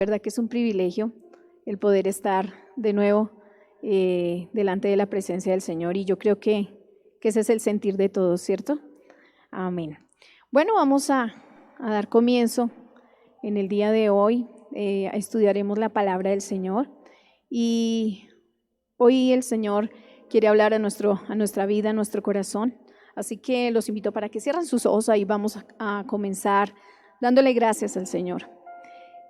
verdad que es un privilegio el poder estar de nuevo delante de la presencia del Señor, y yo creo que ese es el sentir de todos, ¿cierto? Amén. Bueno, vamos a dar comienzo en el día de hoy. Estudiaremos la palabra del Señor, y hoy el Señor quiere hablar a nuestra vida, a nuestro corazón. Así que los invito para que cierren sus ojos. Ahí vamos a comenzar dándole gracias al Señor.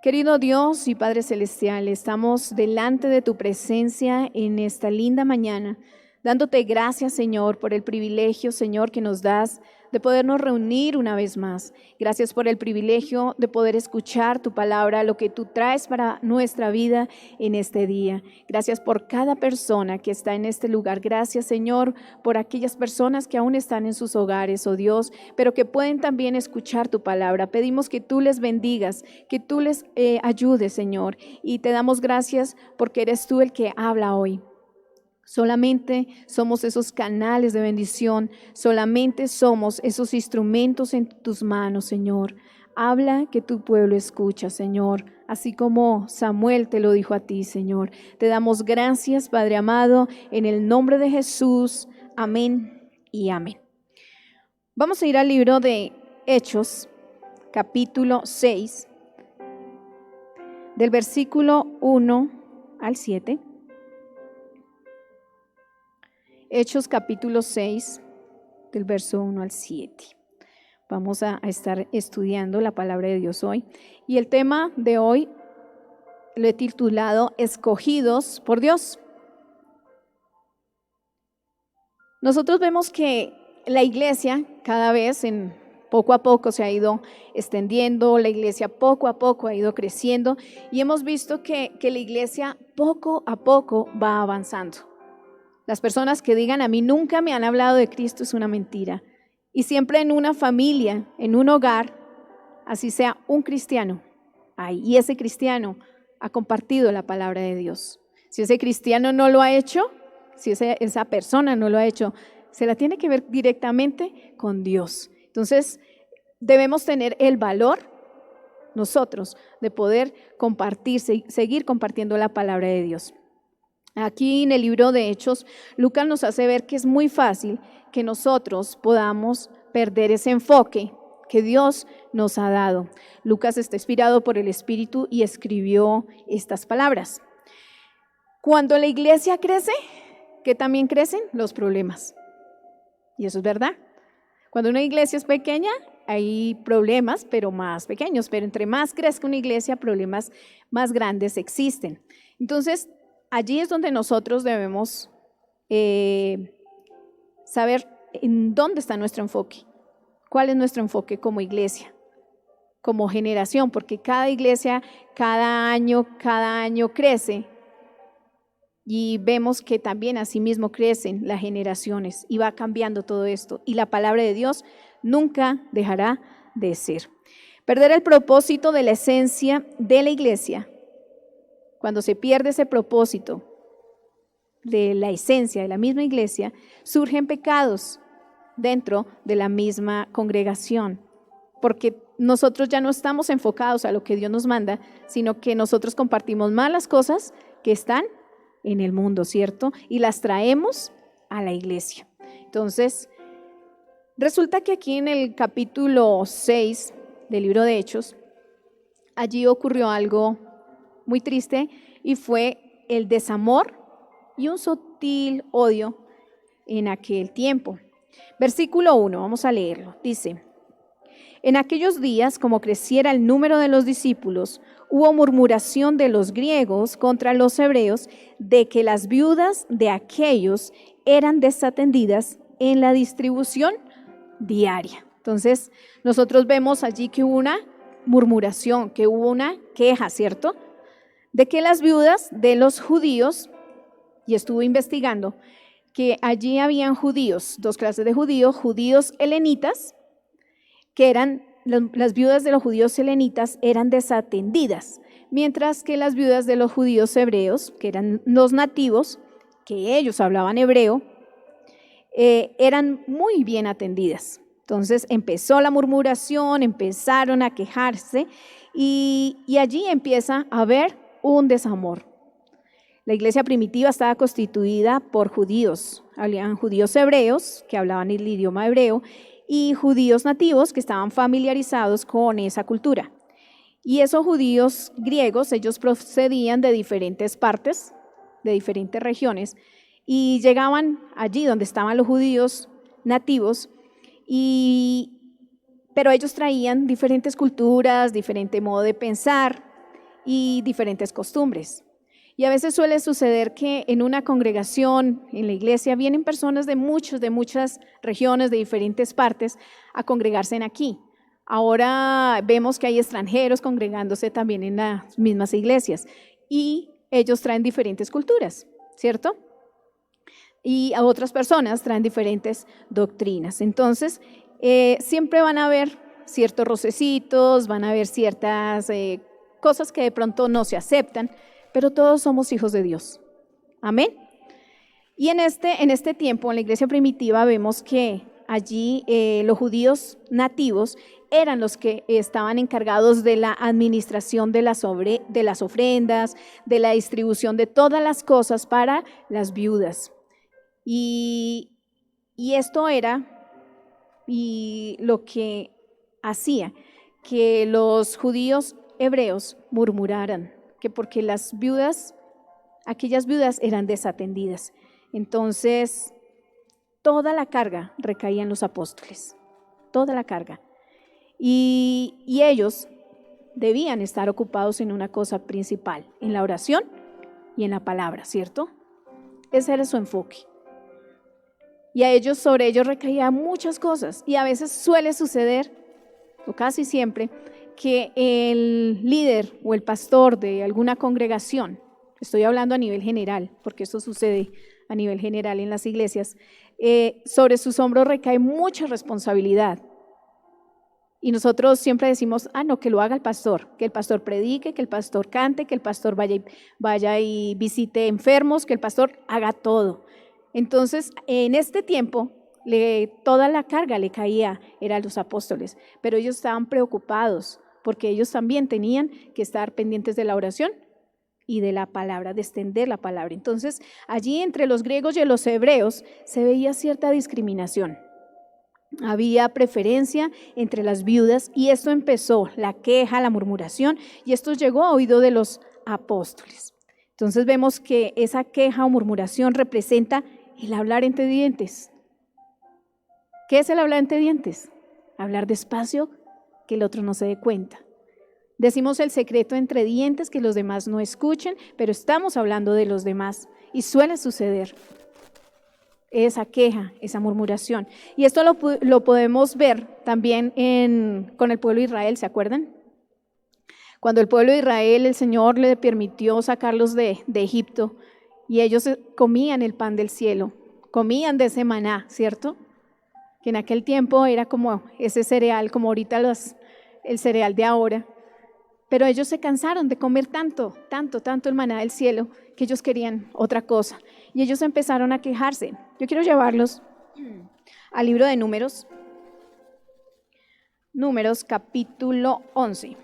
Querido Dios y Padre Celestial, estamos delante de tu presencia en esta linda mañana, dándote gracias, Señor, por el privilegio, Señor, que nos das de podernos reunir una vez más. Gracias por el privilegio de poder escuchar tu palabra, lo que tú traes para nuestra vida en este día. Gracias por cada persona que está en este lugar. Gracias, Señor, por aquellas personas que aún están en sus hogares, oh Dios, pero que pueden también escuchar tu palabra. Pedimos que tú les bendigas, que tú les ayudes, Señor, y te damos gracias porque eres tú el que habla hoy. Solamente somos esos canales de bendición, solamente somos esos instrumentos en tus manos, Señor. Habla, que tu pueblo escucha, Señor, así como Samuel te lo dijo a ti, Señor. Te damos gracias, Padre amado, en el nombre de Jesús. Amén y amén. Vamos a ir al libro de Hechos, capítulo 6, del versículo 1 al 7. Hechos capítulo 6, del verso 1 al 7. Vamos a estar estudiando la palabra de Dios hoy. Y el tema de hoy lo he titulado Escogidos por Dios. Nosotros vemos que la iglesia cada vez poco a poco se ha ido extendiendo, la iglesia poco a poco ha ido creciendo, y hemos visto que la iglesia poco a poco va avanzando. Las personas que digan a mí nunca me han hablado de Cristo es una mentira. Y siempre en una familia, en un hogar, así sea un cristiano, y ese cristiano ha compartido la palabra de Dios. Si ese cristiano no lo ha hecho, si esa persona no lo ha hecho, se la tiene que ver directamente con Dios. Entonces debemos tener el valor nosotros de poder compartir, seguir compartiendo la palabra de Dios. Aquí en el libro de Hechos, Lucas nos hace ver que es muy fácil que nosotros podamos perder ese enfoque que Dios nos ha dado. Lucas está inspirado por el Espíritu y escribió estas palabras. Cuando la iglesia crece, ¿qué también crecen? Los problemas. Y eso es verdad. Cuando una iglesia es pequeña, hay problemas, pero más pequeños. Pero entre más crezca una iglesia, problemas más grandes existen. Entonces, allí es donde nosotros debemos saber en dónde está nuestro enfoque, cuál es nuestro enfoque como iglesia, como generación, porque cada iglesia, cada año crece, y vemos que también asimismo crecen las generaciones y va cambiando todo esto, y la palabra de Dios nunca dejará de ser. Perder el propósito de la esencia de la iglesia. Cuando se pierde ese propósito de la esencia de la misma iglesia, surgen pecados dentro de la misma congregación, porque nosotros ya no estamos enfocados a lo que Dios nos manda, sino que nosotros compartimos más las cosas que están en el mundo, ¿cierto? Y las traemos a la iglesia. Entonces, resulta que aquí en el capítulo 6 del libro de Hechos, allí ocurrió algo muy triste, y fue el desamor y un sutil odio en aquel tiempo. Versículo 1, vamos a leerlo. Dice: en aquellos días, como creciera el número de los discípulos, hubo murmuración de los griegos contra los hebreos de que las viudas de aquellos eran desatendidas en la distribución diaria. Entonces, nosotros vemos allí que hubo una murmuración, que hubo una queja, ¿cierto? De que las viudas de los judíos, y estuve investigando, que allí habían judíos, dos clases de judíos, judíos helenitas, que eran, las viudas de los judíos helenitas eran desatendidas, mientras que las viudas de los judíos hebreos, que eran los nativos, que ellos hablaban hebreo, eran muy bien atendidas. Entonces empezó la murmuración, empezaron a quejarse, y allí empieza a haber un desamor. La iglesia primitiva estaba constituida por judíos. Habían judíos hebreos que hablaban el idioma hebreo y judíos nativos que estaban familiarizados con esa cultura. Y esos judíos griegos, ellos procedían de diferentes partes, de diferentes regiones, y llegaban allí donde estaban los judíos nativos, pero ellos traían diferentes culturas, diferente modo de pensar y diferentes costumbres. Y a veces suele suceder que en una congregación, en la iglesia, vienen personas de muchas regiones, de diferentes partes, a congregarse aquí. Ahora vemos que hay extranjeros congregándose también en las mismas iglesias y ellos traen diferentes culturas, ¿cierto? Y a otras personas traen diferentes doctrinas. Entonces, siempre van a haber ciertos rocecitos, van a haber ciertas cosas que de pronto no se aceptan, pero todos somos hijos de Dios. Amén. Y en este tiempo, en la iglesia primitiva, vemos que allí los judíos nativos eran los que estaban encargados de la administración de las ofrendas, de la distribución de todas las cosas para las viudas. Y esto era lo que hacía que los judíos hebreos murmuraran, que porque aquellas viudas eran desatendidas. Entonces, toda la carga recaía en los apóstoles, toda la carga. Y ellos debían estar ocupados en una cosa principal, en la oración y en la palabra, ¿cierto? Ese era su enfoque. Y sobre ellos recaían muchas cosas. Y a veces suele suceder, o casi siempre, que el líder o el pastor de alguna congregación, estoy hablando a nivel general, porque esto sucede a nivel general en las iglesias, sobre sus hombros recae mucha responsabilidad. Y nosotros siempre decimos, no, que lo haga el pastor, que el pastor predique, que el pastor cante, que el pastor vaya y visite enfermos, que el pastor haga todo. Entonces, en este tiempo, toda la carga le caía, era a los apóstoles, pero ellos estaban preocupados porque ellos también tenían que estar pendientes de la oración y de la palabra, de extender la palabra. Entonces, allí entre los griegos y los hebreos se veía cierta discriminación. Había preferencia entre las viudas y esto empezó, la queja, la murmuración, y esto llegó a oído de los apóstoles. Entonces vemos que esa queja o murmuración representa el hablar entre dientes. ¿Qué es el hablar entre dientes? Hablar despacio, que el otro no se dé cuenta. Decimos el secreto entre dientes, que los demás no escuchen, pero estamos hablando de los demás y suele suceder esa queja, esa murmuración. Y esto lo podemos ver también con el pueblo de Israel, ¿se acuerdan? Cuando el pueblo de Israel, el Señor le permitió sacarlos de Egipto y ellos comían el pan del cielo, comían de ese maná, ¿cierto? Que en aquel tiempo era como ese cereal, como ahorita el cereal de ahora. Pero ellos se cansaron de comer tanto el maná del cielo, que ellos querían otra cosa. Y ellos empezaron a quejarse. Yo quiero llevarlos al libro de Números. Números capítulo 11.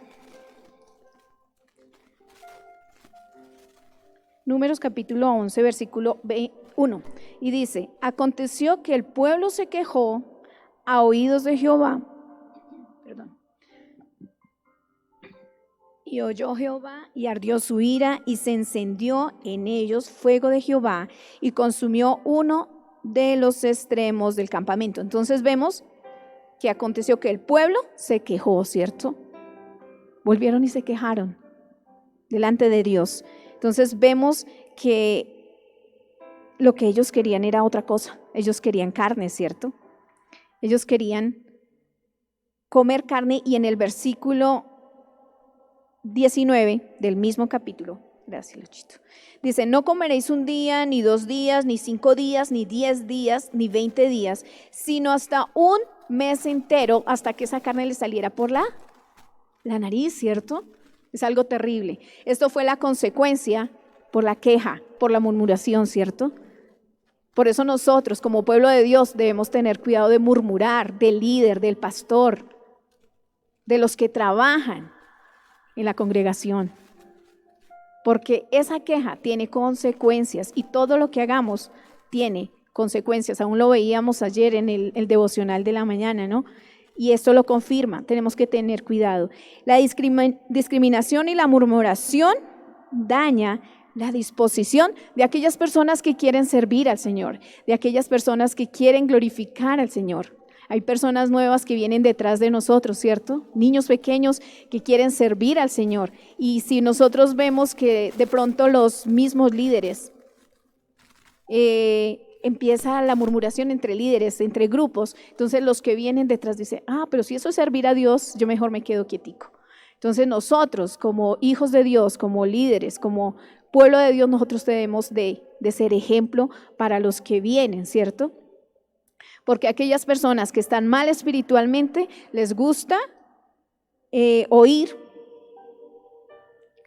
Números capítulo 11, versículo 1. Y dice, aconteció que el pueblo se quejó a oídos de Jehová. Y oyó Jehová y ardió su ira y se encendió en ellos fuego de Jehová y consumió uno de los extremos del campamento. Entonces vemos que aconteció que el pueblo se quejó, ¿cierto? Volvieron y se quejaron delante de Dios. Entonces vemos que lo que ellos querían era otra cosa. Ellos querían carne, ¿cierto? Ellos querían comer carne y en el versículo 19 del mismo capítulo, gracias Luchito, dice, no comeréis un día, ni 2 días, ni 5 días, ni 10 días, ni 20 días, sino hasta un mes entero, hasta que esa carne le saliera por la nariz, ¿cierto? Es algo terrible. Esto fue la consecuencia por la queja, por la murmuración, ¿cierto? Por eso nosotros, como pueblo de Dios, debemos tener cuidado de murmurar del líder, del pastor, de los que trabajan. en la congregación, porque esa queja tiene consecuencias y todo lo que hagamos tiene consecuencias. Aún lo veíamos ayer en el devocional de la mañana, ¿no? Y esto lo confirma, tenemos que tener cuidado. La discriminación y la murmuración daña la disposición de aquellas personas que quieren servir al Señor, de aquellas personas que quieren glorificar al Señor. Hay personas nuevas que vienen detrás de nosotros, ¿cierto? Niños pequeños que quieren servir al Señor. Y si nosotros vemos que de pronto los mismos líderes empieza la murmuración entre líderes, entre grupos, entonces los que vienen detrás dicen, pero si eso es servir a Dios, yo mejor me quedo quietico. Entonces nosotros como hijos de Dios, como líderes, como pueblo de Dios, nosotros debemos de ser ejemplo para los que vienen, ¿cierto? Porque aquellas personas que están mal espiritualmente les gusta oír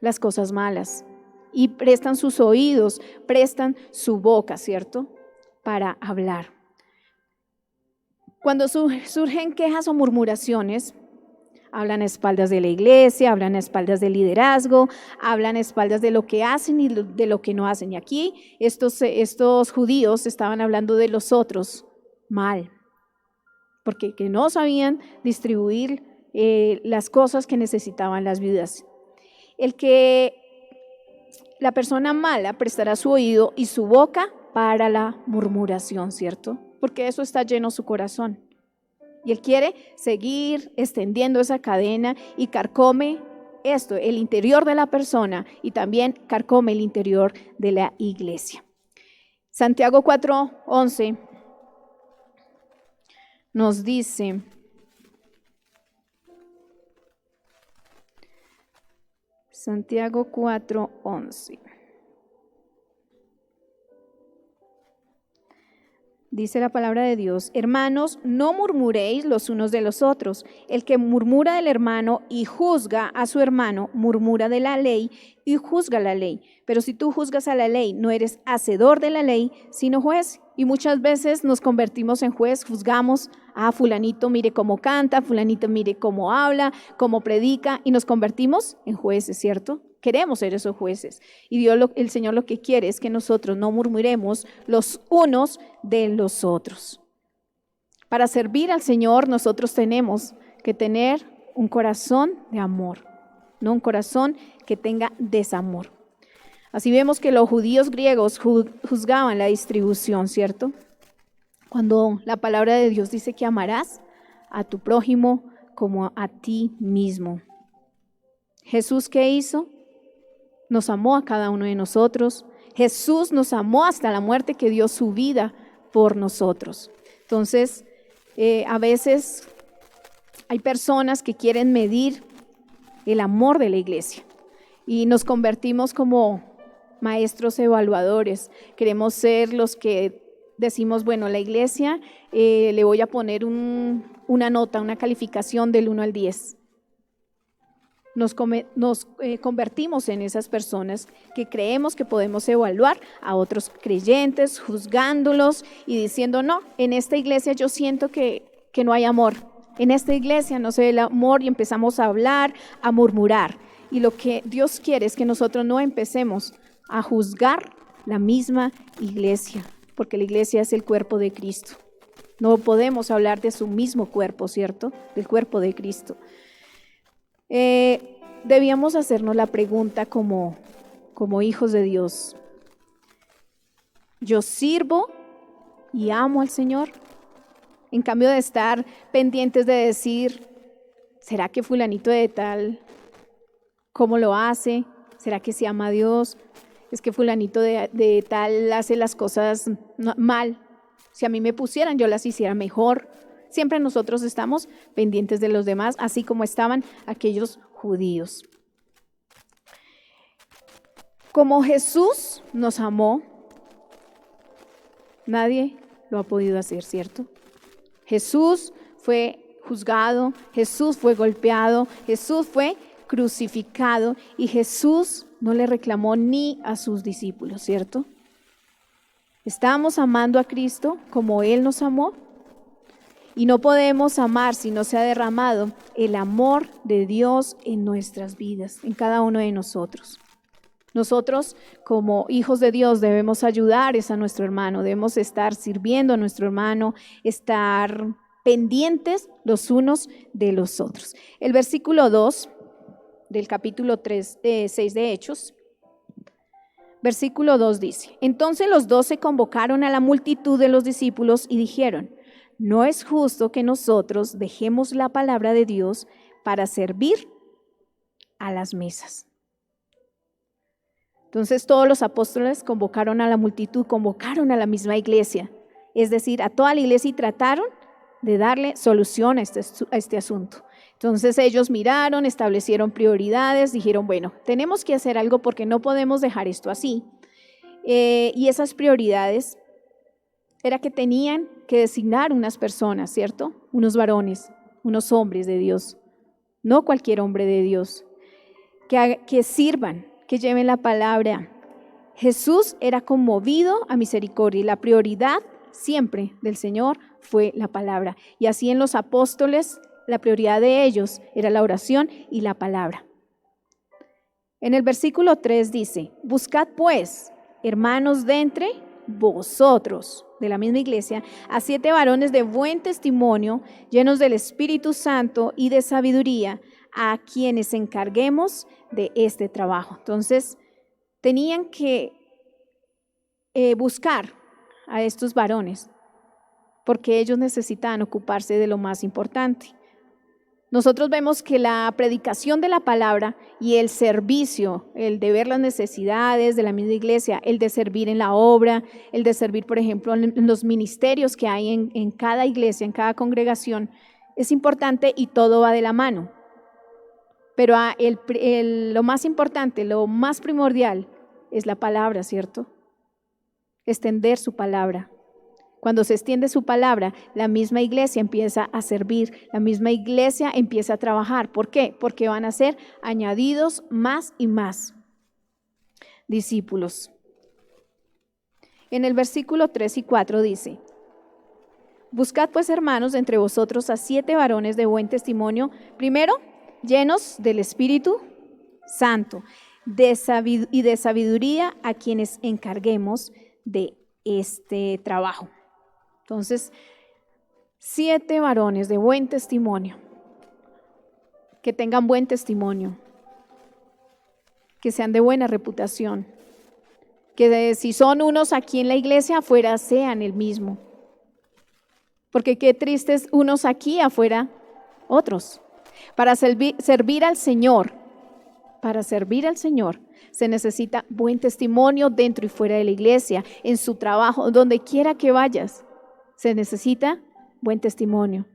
las cosas malas y prestan sus oídos, prestan su boca, ¿cierto? Para hablar. Cuando surgen quejas o murmuraciones, hablan a espaldas de la iglesia, hablan a espaldas del liderazgo, hablan a espaldas de lo que hacen y de lo que no hacen. Y aquí estos judíos estaban hablando de los otros mal, porque que no sabían distribuir las cosas que necesitaban las viudas. La persona mala prestará su oído y su boca para la murmuración, ¿cierto? Porque eso está lleno su corazón. Y él quiere seguir extendiendo esa cadena y carcome el interior de la persona y también carcome el interior de la iglesia. Santiago 4:11 nos dice, Santiago 4:11. Dice la palabra de Dios, hermanos, no murmuréis los unos de los otros. El que murmura del hermano y juzga a su hermano, murmura de la ley y juzga la ley. Pero si tú juzgas a la ley, no eres hacedor de la ley, sino juez. Y muchas veces nos convertimos en juez, juzgamos a fulanito, mire cómo canta, fulanito, mire cómo habla, cómo predica, y nos convertimos en jueces, ¿cierto? Queremos ser esos jueces. Y Dios, el Señor lo que quiere es que nosotros no murmuremos los unos de los otros. Para servir al Señor nosotros tenemos que tener un corazón de amor, no un corazón que tenga desamor. Así vemos que los judíos griegos juzgaban la distribución, ¿cierto? Cuando la palabra de Dios dice que amarás a tu prójimo como a ti mismo. Jesús, ¿qué hizo? Nos amó a cada uno de nosotros. Jesús nos amó hasta la muerte, que dio su vida por nosotros. Entonces, a veces hay personas que quieren medir el amor de la iglesia y nos convertimos como maestros evaluadores. Queremos ser los que decimos, bueno, la iglesia le voy a poner una nota, una calificación del 1 al 10. Nos convertimos en esas personas que creemos que podemos evaluar a otros creyentes, juzgándolos y diciendo, no, en esta iglesia yo siento que no hay amor. En esta iglesia no se ve el amor y empezamos a hablar, a murmurar. Y lo que Dios quiere es que nosotros no empecemos a juzgar la misma iglesia, porque la iglesia es el cuerpo de Cristo. No podemos hablar de su mismo cuerpo, ¿cierto? Del cuerpo de Cristo. Debíamos hacernos la pregunta como hijos de Dios. ¿Yo sirvo y amo al Señor? En cambio de estar pendientes de decir, ¿será que fulanito de tal, cómo lo hace? ¿Será que se ama a Dios? Es que fulanito de tal hace las cosas mal. Si a mí me pusieran, yo las hiciera mejor. Siempre nosotros estamos pendientes de los demás, así como estaban aquellos judíos. Como Jesús nos amó, nadie lo ha podido hacer, ¿cierto? Jesús fue juzgado, Jesús fue golpeado, Jesús fue crucificado y Jesús no le reclamó ni a sus discípulos, ¿cierto? Estamos amando a Cristo como Él nos amó. Y no podemos amar si no se ha derramado el amor de Dios en nuestras vidas, en cada uno de nosotros. Nosotros, como hijos de Dios, debemos ayudar a nuestro hermano, debemos estar sirviendo a nuestro hermano, estar pendientes los unos de los otros. El versículo 2 del capítulo 6 de Hechos, versículo 2 dice: Entonces los 12 convocaron a la multitud de los discípulos y dijeron: No es justo que nosotros dejemos la palabra de Dios para servir a las mesas. Entonces todos los apóstoles convocaron a la multitud, convocaron a la misma iglesia, es decir, a toda la iglesia, y trataron de darle solución a este asunto. Entonces ellos miraron, establecieron prioridades, dijeron, bueno, tenemos que hacer algo porque no podemos dejar esto así. Y esas prioridades era que tenían que designar unas personas, ¿cierto? Unos varones, unos hombres de Dios, no cualquier hombre de Dios, que sirvan, que lleven la palabra. Jesús era conmovido a misericordia y la prioridad siempre del Señor fue la palabra. Y así en los apóstoles, la prioridad de ellos era la oración y la palabra. En el versículo 3 dice: Buscad pues, hermanos, de entre vosotros, de la misma iglesia, a 7 varones de buen testimonio, llenos del Espíritu Santo y de sabiduría, a quienes encarguemos de este trabajo. Entonces, tenían que buscar a estos varones, porque ellos necesitaban ocuparse de lo más importante. Nosotros vemos que la predicación de la palabra y el servicio, el de ver las necesidades de la misma iglesia, el de servir en la obra, el de servir, por ejemplo, en los ministerios que hay en cada iglesia, en cada congregación, es importante y todo va de la mano. Pero lo más importante, lo más primordial es la palabra, ¿cierto? Extender su palabra. Cuando se extiende su palabra, la misma iglesia empieza a servir, la misma iglesia empieza a trabajar. ¿Por qué? Porque van a ser añadidos más y más discípulos. En el versículo 3 y 4 dice: Buscad pues, hermanos, entre vosotros a 7 varones de buen testimonio, primero, llenos del Espíritu Santo y de sabiduría, a quienes encarguemos de este trabajo. Entonces, 7 varones de buen testimonio, que tengan buen testimonio, que sean de buena reputación, que si son unos aquí en la iglesia, afuera sean el mismo. Porque qué tristes unos aquí, afuera otros. Para servir al Señor, se necesita buen testimonio dentro y fuera de la iglesia, en su trabajo, donde quiera que vayas. Se necesita buen testimonio.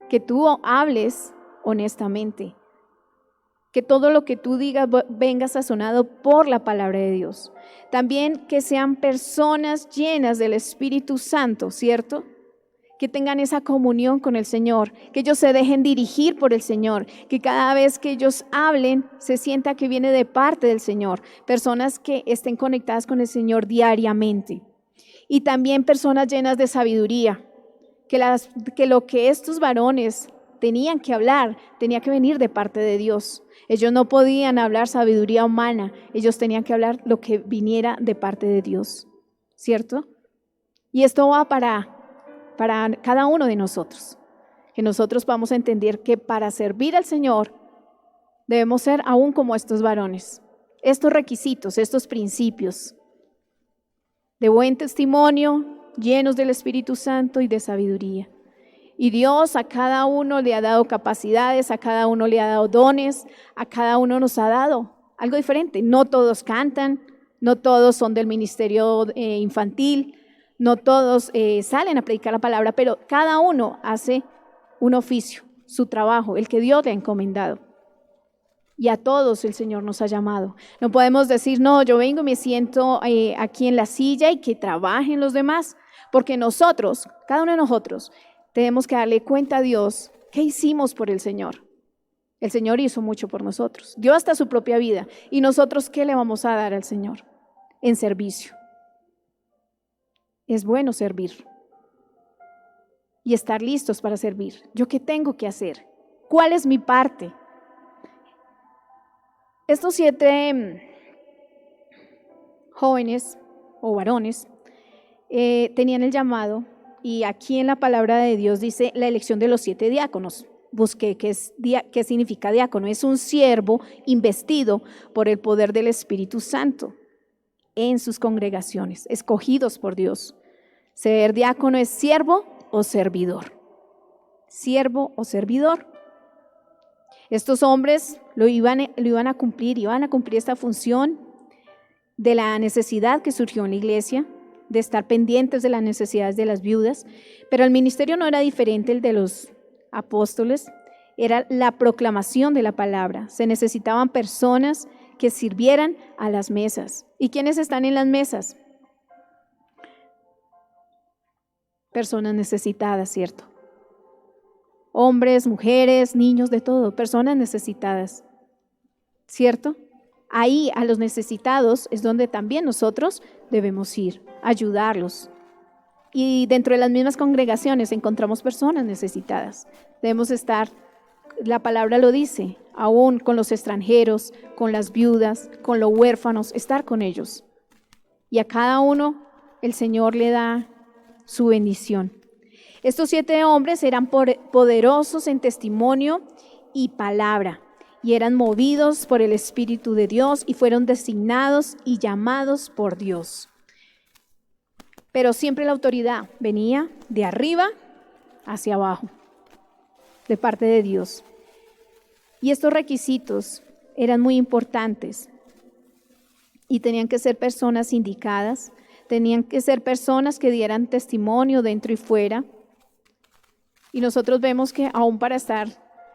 Que tú hables honestamente. Que todo lo que tú digas venga sazonado por la palabra de Dios. También que sean personas llenas del Espíritu Santo, ¿cierto? Que tengan esa comunión con el Señor, que ellos se dejen dirigir por el Señor, que cada vez que ellos hablen se sienta que viene de parte del Señor. Personas que estén conectadas con el Señor diariamente. Y también personas llenas de sabiduría, que lo que estos varones tenían que hablar, tenía que venir de parte de Dios. Ellos no podían hablar sabiduría humana, ellos tenían que hablar lo que viniera de parte de Dios, ¿cierto? Y esto va para cada uno de nosotros, que nosotros vamos a entender que para servir al Señor debemos ser aún como estos varones, estos requisitos, estos principios de buen testimonio, llenos del Espíritu Santo y de sabiduría. Y Dios a cada uno le ha dado capacidades, a cada uno le ha dado dones, a cada uno nos ha dado algo diferente. No todos cantan, no todos son del ministerio infantil, no todos salen a predicar la palabra, pero cada uno hace un oficio, su trabajo, el que Dios le ha encomendado. Y a todos el Señor nos ha llamado. No podemos decir, no, yo vengo y me siento aquí en la silla y que trabajen los demás, porque nosotros, cada uno de nosotros, tenemos que darle cuenta a Dios qué hicimos por el Señor. El Señor hizo mucho por nosotros, dio hasta su propia vida. ¿Y nosotros qué le vamos a dar al Señor? En servicio. Es bueno servir. y estar listos para servir. ¿Yo qué tengo que hacer? ¿Cuál es mi parte? Estos 7 jóvenes o varones tenían el llamado, y aquí en la palabra de Dios dice la elección de los 7 diáconos. Busqué qué significa diácono. Es un siervo investido por el poder del Espíritu Santo en sus congregaciones, escogidos por Dios. Ser diácono es siervo o servidor. Siervo o servidor. Estos hombres lo iban a cumplir esta función de la necesidad que surgió en la iglesia, de estar pendientes de las necesidades de las viudas, pero el ministerio no era diferente el de los apóstoles, era la proclamación de la palabra. Se necesitaban personas que sirvieran a las mesas. ¿Y quiénes están en las mesas? Personas necesitadas, ¿cierto? Hombres, mujeres, niños, de todo, personas necesitadas, ¿cierto? Ahí a los necesitados es donde también nosotros debemos ir, ayudarlos. Y dentro de las mismas congregaciones encontramos personas necesitadas. Debemos estar, la palabra lo dice, aún con los extranjeros, con las viudas, con los huérfanos, estar con ellos. Y a cada uno el Señor le da su bendición. Estos 7 hombres eran poderosos en testimonio y palabra, y eran movidos por el Espíritu de Dios y fueron designados y llamados por Dios. Pero siempre la autoridad venía de arriba hacia abajo, de parte de Dios. Y estos requisitos eran muy importantes y tenían que ser personas indicadas, tenían que ser personas que dieran testimonio dentro y fuera. Y nosotros vemos que aún para estar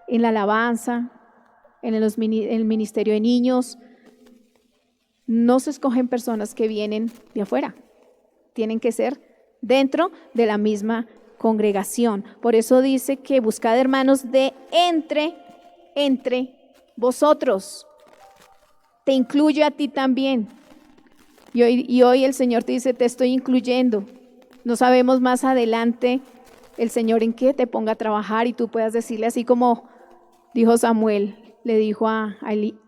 en la alabanza, en el ministerio de niños, no se escogen personas que vienen de afuera. Tienen que ser dentro de la misma congregación. Por eso dice que buscad hermanos de entre vosotros. Te incluye a ti también. Y hoy el Señor te dice, te estoy incluyendo. No sabemos más adelante el Señor en qué te ponga a trabajar y tú puedas decirle así como dijo Samuel, le dijo a Elí,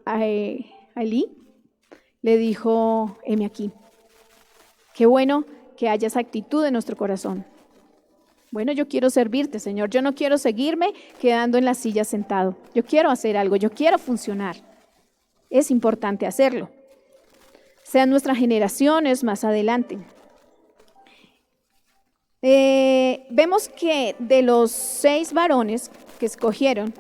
le dijo, heme aquí. Qué bueno que haya esa actitud en nuestro corazón. Bueno, yo quiero servirte, Señor. Yo no quiero seguirme quedando en la silla sentado. Yo quiero hacer algo, yo quiero funcionar. Es importante hacerlo. Sean nuestras generaciones más adelante. Vemos que de los 6 varones que escogieron,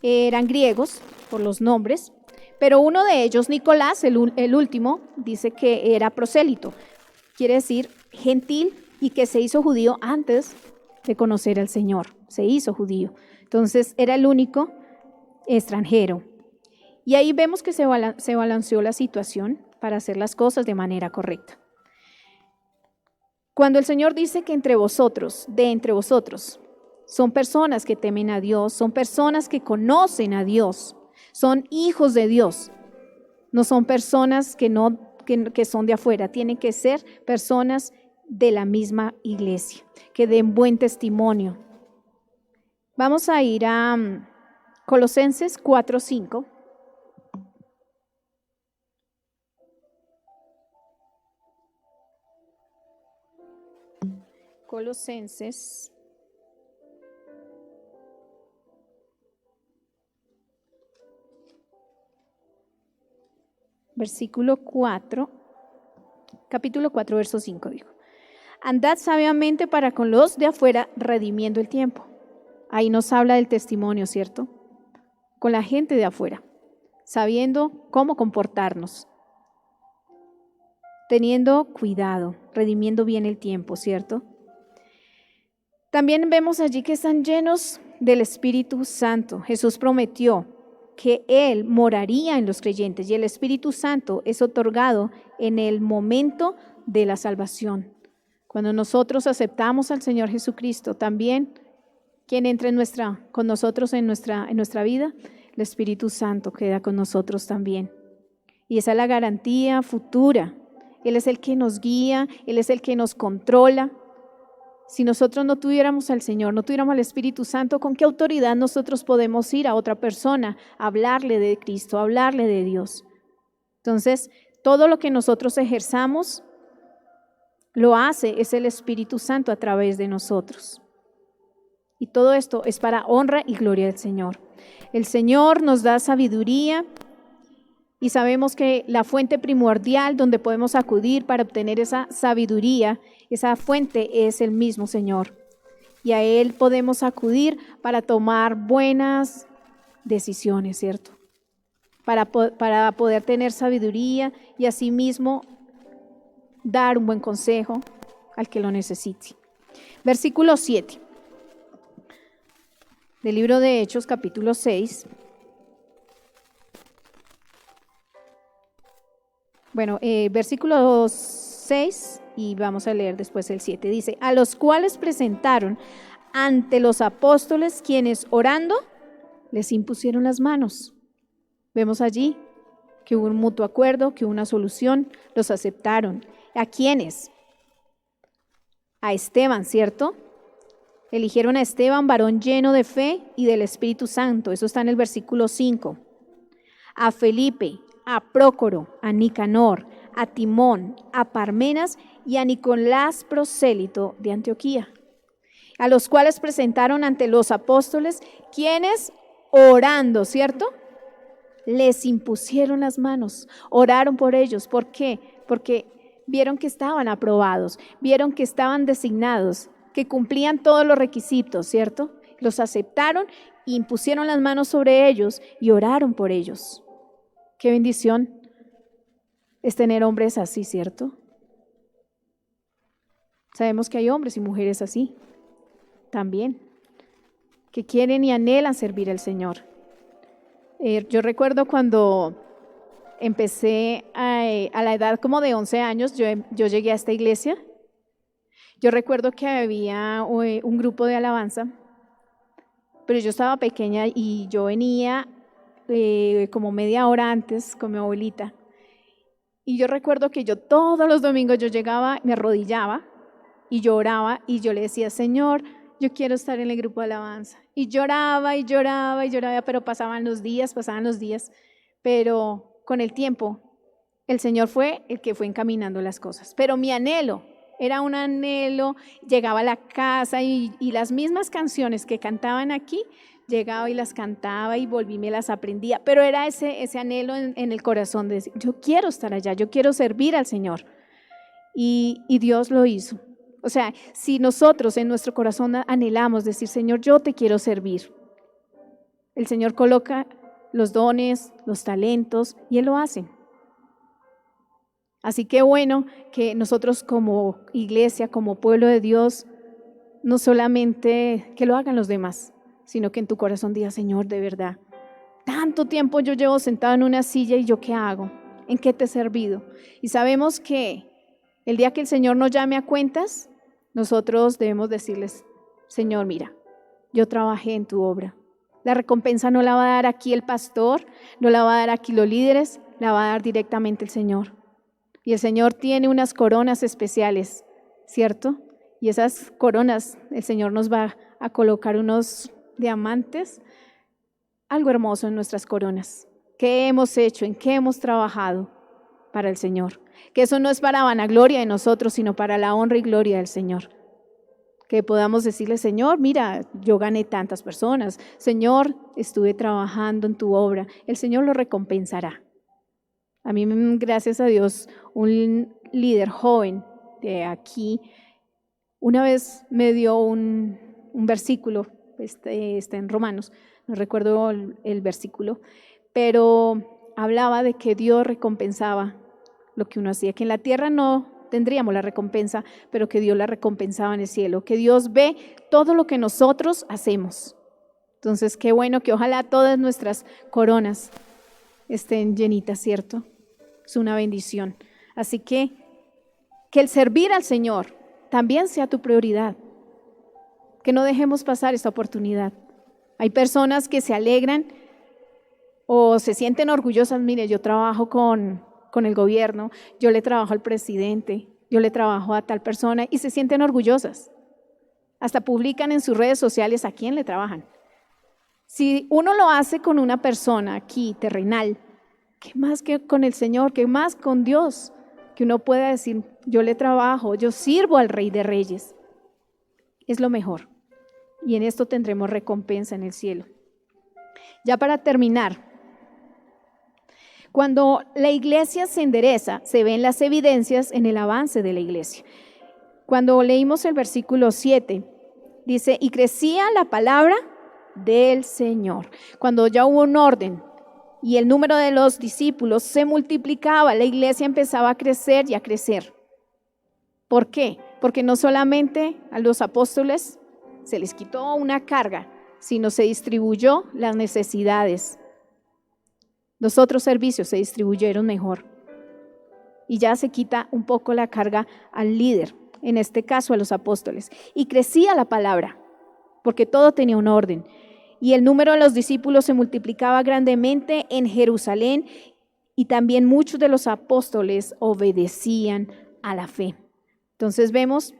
eran griegos por los nombres, pero uno de ellos, Nicolás, el último, dice que era prosélito, quiere decir gentil y que se hizo judío antes de conocer al Señor, se hizo judío. Entonces era el único extranjero. Y ahí vemos que se balanceó la situación para hacer las cosas de manera correcta. Cuando el Señor dice que entre vosotros, son personas que temen a Dios, son personas que conocen a Dios, son hijos de Dios, no son personas que son de afuera, tienen que ser personas de la misma iglesia, que den buen testimonio. Vamos a ir a Colosenses 4:5. Colosenses versículo 4, capítulo 4, verso 5 dijo: andad sabiamente para con los de afuera, redimiendo el tiempo. Ahí nos habla del testimonio, ¿cierto? Con la gente de afuera, sabiendo cómo comportarnos, teniendo cuidado, redimiendo bien el tiempo, ¿cierto? También vemos allí que están llenos del Espíritu Santo. Jesús prometió que Él moraría en los creyentes y el Espíritu Santo es otorgado en el momento de la salvación. Cuando nosotros aceptamos al Señor Jesucristo, también quien entra con nosotros en nuestra vida, el Espíritu Santo queda con nosotros también. Y esa es la garantía futura. Él es el que nos guía, Él es el que nos controla. Si nosotros no tuviéramos al Señor, no tuviéramos al Espíritu Santo, ¿con qué autoridad nosotros podemos ir a otra persona a hablarle de Cristo, a hablarle de Dios? Entonces, todo lo que nosotros ejerzamos, lo hace es el Espíritu Santo a través de nosotros. Y todo esto es para honra y gloria del Señor. El Señor nos da sabiduría y sabemos que la fuente primordial donde podemos acudir para obtener esa sabiduría, esa fuente es el mismo Señor. Y a Él podemos acudir para tomar buenas decisiones, ¿cierto? Para poder tener sabiduría y asimismo dar un buen consejo al que lo necesite. Versículo 7 del libro de Hechos, capítulo 6. Bueno, versículo 6 y vamos a leer después el 7. Dice, a los cuales presentaron ante los apóstoles, quienes orando les impusieron las manos. Vemos allí que hubo un mutuo acuerdo, que hubo una solución, los aceptaron. ¿A quiénes? A Esteban, ¿cierto? Eligieron a Esteban, varón lleno de fe y del Espíritu Santo. Eso está en el versículo 5. A Felipe, a Prócoro, a Nicanor, a Timón, a Parmenas y a Nicolás prosélito de Antioquía, a los cuales presentaron ante los apóstoles, quienes orando, ¿cierto? Les impusieron las manos, oraron por ellos. ¿Por qué? Porque vieron que estaban aprobados, vieron que estaban designados, que cumplían todos los requisitos, ¿cierto? Los aceptaron, impusieron las manos sobre ellos y oraron por ellos. Qué bendición es tener hombres así, ¿cierto? Sabemos que hay hombres y mujeres así también, que quieren y anhelan servir al Señor. Yo recuerdo cuando empecé a la edad como de 11 años, yo llegué a esta iglesia. Yo recuerdo que había un grupo de alabanza, pero yo estaba pequeña y yo venía como media hora antes con mi abuelita. Y yo recuerdo que yo todos los domingos yo llegaba, me arrodillaba y lloraba y yo le decía, Señor, yo quiero estar en el grupo de alabanza. Y lloraba y lloraba y lloraba, pero pasaban los días, pero con el tiempo el Señor fue el que fue encaminando las cosas. Pero mi anhelo era un anhelo, llegaba a la casa y las mismas canciones que cantaban aquí, llegaba y las cantaba y volví y me las aprendía, pero era ese anhelo en el corazón de decir, yo quiero estar allá, yo quiero servir al Señor. Y Dios lo hizo. O sea, si nosotros en nuestro corazón anhelamos decir, Señor, yo te quiero servir, el Señor coloca los dones, los talentos y Él lo hace. Así que bueno que nosotros como iglesia, como pueblo de Dios, no solamente que lo hagan los demás, sino que en tu corazón digas, Señor, de verdad, tanto tiempo yo llevo sentado en una silla y yo ¿qué hago? ¿En qué te he servido? Y sabemos que el día que el Señor nos llame a cuentas, nosotros debemos decirles, Señor, mira, yo trabajé en tu obra. La recompensa no la va a dar aquí el pastor, no la va a dar aquí los líderes, la va a dar directamente el Señor. Y el Señor tiene unas coronas especiales, ¿cierto? Y esas coronas, el Señor nos va a colocar unos diamantes, algo hermoso en nuestras coronas. ¿Qué hemos hecho? ¿En qué hemos trabajado para el Señor? Que eso no es para vanagloria de nosotros, sino para la honra y gloria del Señor. Que podamos decirle, Señor, mira, yo gané tantas personas. Señor, estuve trabajando en tu obra. El Señor lo recompensará. A mí, gracias a Dios, un líder joven de aquí, una vez me dio un versículo, está en Romanos, no recuerdo el versículo, pero hablaba de que Dios recompensaba lo que uno hacía, que en la tierra no tendríamos la recompensa, pero que Dios la recompensaba en el cielo, que Dios ve todo lo que nosotros hacemos. Entonces, qué bueno que ojalá todas nuestras coronas estén llenitas, ¿cierto? Es una bendición. Así que el servir al Señor también sea tu prioridad. Que no dejemos pasar esta oportunidad. Hay personas que se alegran o se sienten orgullosas. Mire, yo trabajo con el gobierno, yo le trabajo al presidente, yo le trabajo a tal persona y se sienten orgullosas. Hasta publican en sus redes sociales a quién le trabajan. Si uno lo hace con una persona aquí, terrenal, ¿qué más que con el Señor? ¿Qué más con Dios? Que uno pueda decir, yo le trabajo, yo sirvo al Rey de Reyes. Es lo mejor. Y en esto tendremos recompensa en el cielo. Ya para terminar, cuando la iglesia se endereza, se ven las evidencias en el avance de la iglesia. Cuando leímos el versículo 7, dice, y crecía la palabra del Señor. Cuando ya hubo un orden y el número de los discípulos se multiplicaba, la iglesia empezaba a crecer y a crecer. ¿Por qué? Porque no solamente a los apóstoles se les quitó una carga, sino se distribuyó las necesidades. Los otros servicios se distribuyeron mejor. Y ya se quita un poco la carga al líder, en este caso a los apóstoles. Y crecía la palabra, porque todo tenía un orden. Y el número de los discípulos se multiplicaba grandemente en Jerusalén, y también muchos de los apóstoles obedecían a la fe. Entonces vemos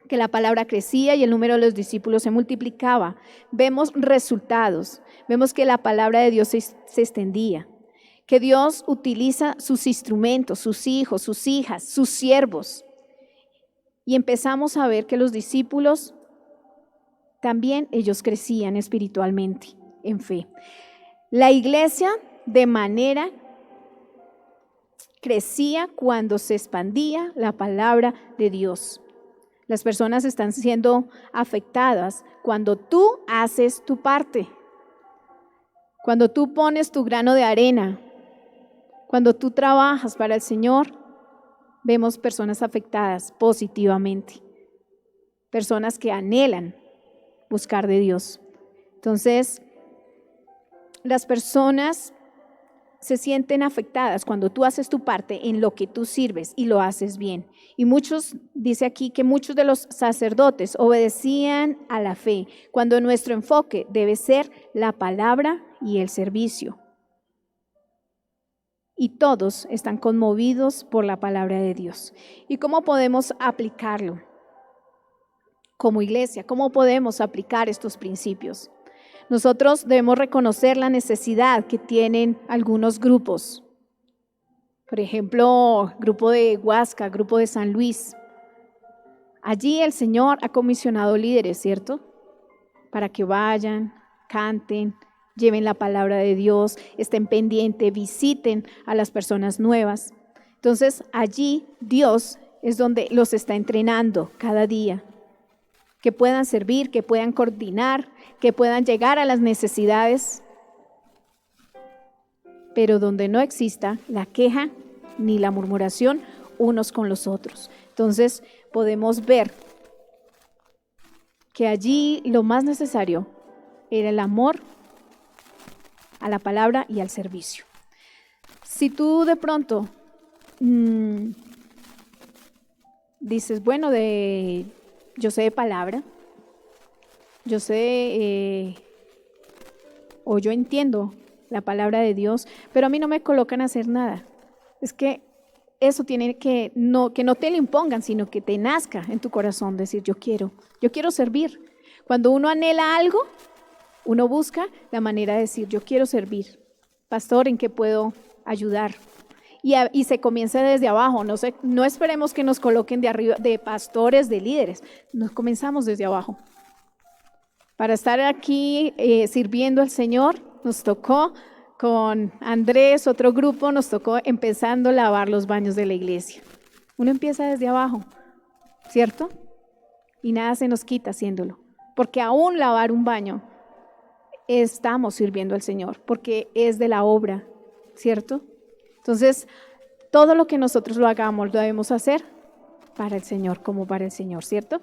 que la palabra crecía y el número de los discípulos se multiplicaba. Vemos resultados, vemos que la palabra de Dios se extendía, que Dios utiliza sus instrumentos, sus hijos, sus hijas, sus siervos. Y empezamos a ver que los discípulos también ellos crecían espiritualmente en fe. La iglesia de manera crecía cuando se expandía la palabra de Dios. Las personas están siendo afectadas cuando tú haces tu parte, cuando tú pones tu grano de arena, cuando tú trabajas para el Señor. Vemos personas afectadas positivamente, personas que anhelan buscar de Dios. Entonces, las personas se sienten afectadas cuando tú haces tu parte en lo que tú sirves y lo haces bien. Y dice aquí que muchos de los sacerdotes obedecían a la fe, cuando nuestro enfoque debe ser la palabra y el servicio. Y todos están conmovidos por la palabra de Dios. ¿Y cómo podemos aplicarlo como iglesia? ¿Cómo podemos aplicar estos principios? Nosotros debemos reconocer la necesidad que tienen algunos grupos. Por ejemplo, grupo de Huasca, grupo de San Luis. Allí el Señor ha comisionado líderes, ¿cierto? Para que vayan, canten, lleven la palabra de Dios, estén pendientes, visiten a las personas nuevas. Entonces, allí Dios es donde los está entrenando cada día. Que puedan servir, que puedan coordinar, que puedan llegar a las necesidades, pero donde no exista la queja ni la murmuración unos con los otros. Entonces podemos ver que allí lo más necesario era el amor a la palabra y al servicio. Si tú de pronto dices, bueno, yo sé de palabra, yo sé o yo entiendo la palabra de Dios, pero a mí no me colocan a hacer nada. Es que eso tiene que no te lo impongan, sino que te nazca en tu corazón decir, yo quiero servir. Cuando uno anhela algo, uno busca la manera de decir, yo quiero servir. Pastor, ¿en qué puedo ayudar? Y se comienza desde abajo. No esperemos que nos coloquen de arriba, de pastores, de líderes. Nos comenzamos desde abajo. Para estar aquí sirviendo al Señor, nos tocó con Andrés, otro grupo, nos tocó empezando a lavar los baños de la iglesia. Uno empieza desde abajo, ¿cierto? Y nada se nos quita haciéndolo. Porque aún lavar un baño, estamos sirviendo al Señor, porque es de la obra, ¿cierto? Entonces, todo lo que nosotros lo hagamos, lo debemos hacer para el Señor, como para el Señor, ¿cierto?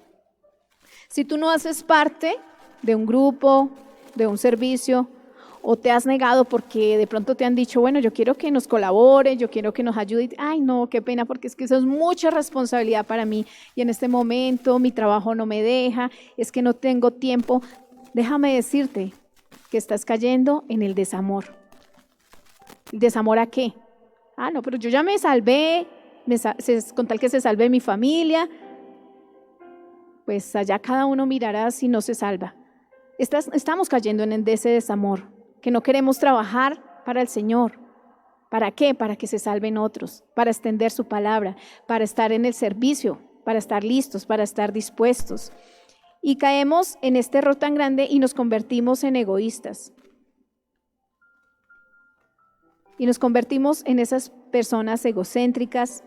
Si tú no haces parte de un grupo, de un servicio, o te has negado porque de pronto te han dicho, bueno, yo quiero que nos colabore, yo quiero que nos ayude, ay no, qué pena, porque es que eso es mucha responsabilidad para mí, y en este momento mi trabajo no me deja, es que no tengo tiempo. Déjame decirte que estás cayendo en el desamor. ¿El desamor a qué? Ah, no, pero yo ya me salvé, con tal que se salve mi familia. pues allá cada uno mirará si no se salva. Estamos cayendo en ese desamor, que no queremos trabajar para el Señor. ¿Para qué? Para que se salven otros, para extender su palabra, para estar en el servicio, para estar listos, para estar dispuestos. Y caemos en este error tan grande y nos convertimos en egoístas. Y nos convertimos en esas personas egocéntricas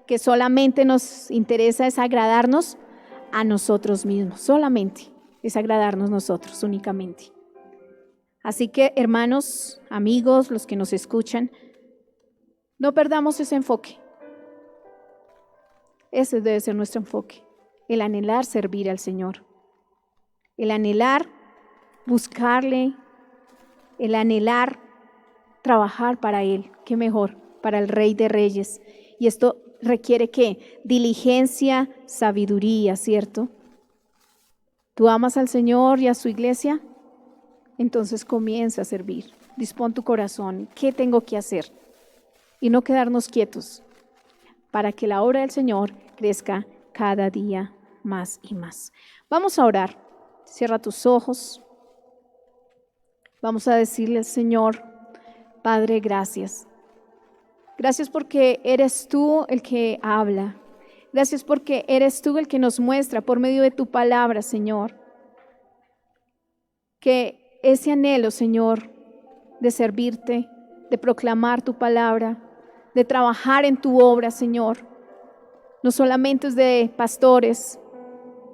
que solamente nos interesa es agradarnos a nosotros mismos, solamente es agradarnos nosotros únicamente. Así que, hermanos, amigos, los que nos escuchan, no perdamos ese enfoque. Ese debe ser nuestro enfoque, el anhelar servir al Señor, el anhelar buscarle, el anhelar trabajar para Él. ¿Qué mejor? Para el Rey de Reyes. Y esto requiere ¿qué? Diligencia, sabiduría, ¿cierto? ¿Tú amas al Señor y a su iglesia? Entonces comienza a servir. Dispón tu corazón. ¿Qué tengo que hacer? Y no quedarnos quietos para que la obra del Señor crezca cada día más y más. Vamos a orar. Cierra tus ojos. Vamos a decirle al Señor, Padre, gracias. Gracias porque eres tú el que habla. Gracias porque eres tú el que nos muestra por medio de tu palabra, Señor, que ese anhelo, Señor, de servirte, de proclamar tu palabra, de trabajar en tu obra, Señor, no solamente es de pastores,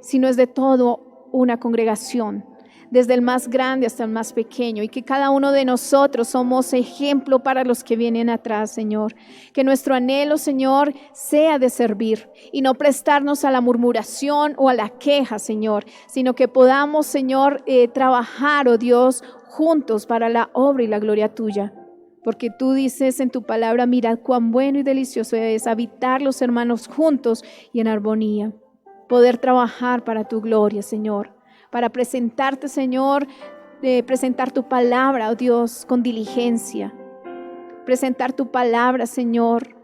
sino es de toda una congregación, desde el más grande hasta el más pequeño, y que cada uno de nosotros somos ejemplo para los que vienen atrás, Señor. Que nuestro anhelo, Señor, sea de servir y no prestarnos a la murmuración o a la queja, Señor, sino que podamos, Señor, trabajar, oh Dios, juntos para la obra y la gloria tuya. Porque tú dices en tu palabra, mirad cuán bueno y delicioso es habitar los hermanos juntos y en armonía. Poder trabajar para tu gloria, Señor. Para presentarte, Señor, presentar tu palabra, oh Dios, con diligencia. Presentar tu palabra, Señor,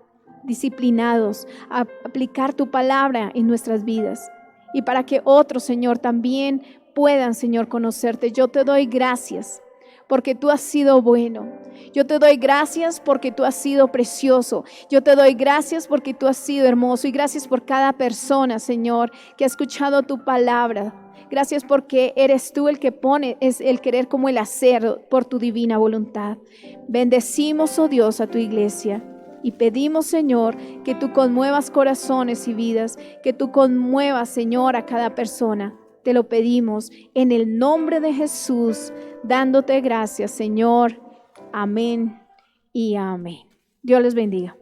disciplinados, a aplicar tu palabra en nuestras vidas. Y para que otros, Señor, también puedan, Señor, conocerte. Yo te doy gracias porque tú has sido bueno. Yo te doy gracias porque tú has sido precioso. Yo te doy gracias porque tú has sido hermoso. Y gracias por cada persona, Señor, que ha escuchado tu palabra. Gracias porque eres tú el que pone, es el querer como el hacer por tu divina voluntad. Bendecimos, oh Dios, a tu iglesia y pedimos, Señor, que tú conmuevas corazones y vidas, que tú conmuevas, Señor, a cada persona. Te lo pedimos en el nombre de Jesús, dándote gracias, Señor. Amén y amén. Dios les bendiga.